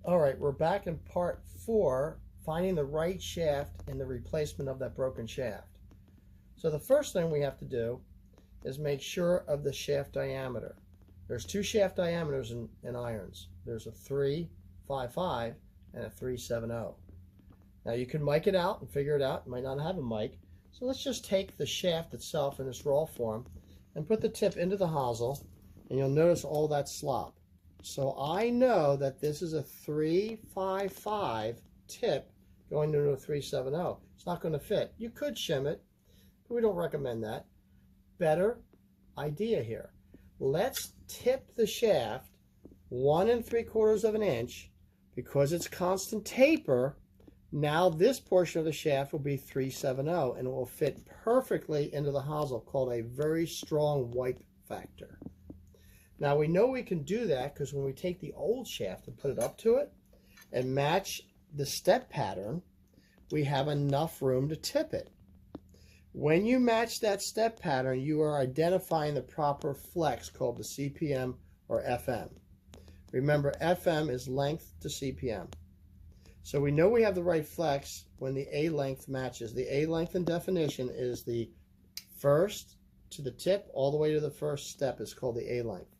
All right, we're back in part 4, finding the right shaft and the replacement of that broken shaft. So the first thing we have to do is make sure of the shaft diameter. There's 2 shaft diameters in irons. There's a 355 and a 370. Now you can mic it out and figure it out. You might not have a mic. So let's just take the shaft itself in its raw form and put the tip into the hosel, and you'll notice all that slop. So I know that this is a 355 tip going into a 370. It's not going to fit. You could shim it, but we don't recommend that. Better idea here. Let's tip the shaft 1 3/4 of an inch. Because it's constant taper, now this portion of the shaft will be 370 and it will fit perfectly into the hosel, called a very strong wipe factor. Now we know we can do that because when we take the old shaft and put it up to it and match the step pattern, we have enough room to tip it. When you match that step pattern, you are identifying the proper flex called the CPM or FM. Remember, FM is length to CPM. So we know we have the right flex when the A length matches. The A length in definition is the first to the tip all the way to the first step is called the A length.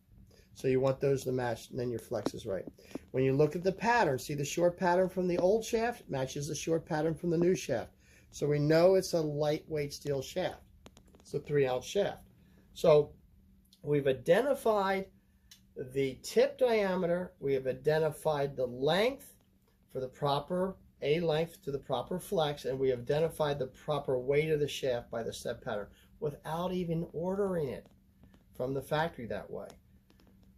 So you want those to match, and then your flex is right. When you look at the pattern, see the short pattern from the old shaft matches the short pattern from the new shaft. So we know it's a lightweight steel shaft. It's a 3-ounce shaft. So we've identified the tip diameter, we have identified the length for the proper A length to the proper flex, and we have identified the proper weight of the shaft by the step pattern without even ordering it from the factory that way.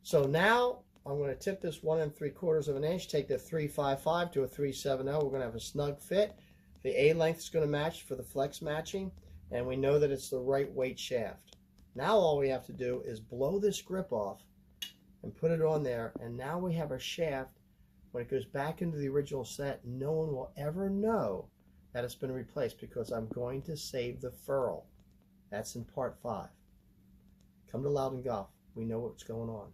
So now I'm going to tip this 1 3/4 of an inch, take the 355 to a 370. We're going to have a snug fit. The A length is going to match for the flex matching, and we know that it's the right weight shaft. Now all we have to do is blow this grip off and put it on there, and now we have a shaft. When it goes back into the original set, no one will ever know that it's been replaced because I'm going to save the furl. That's in part 5. Come to Loud and Golf. We know what's going on.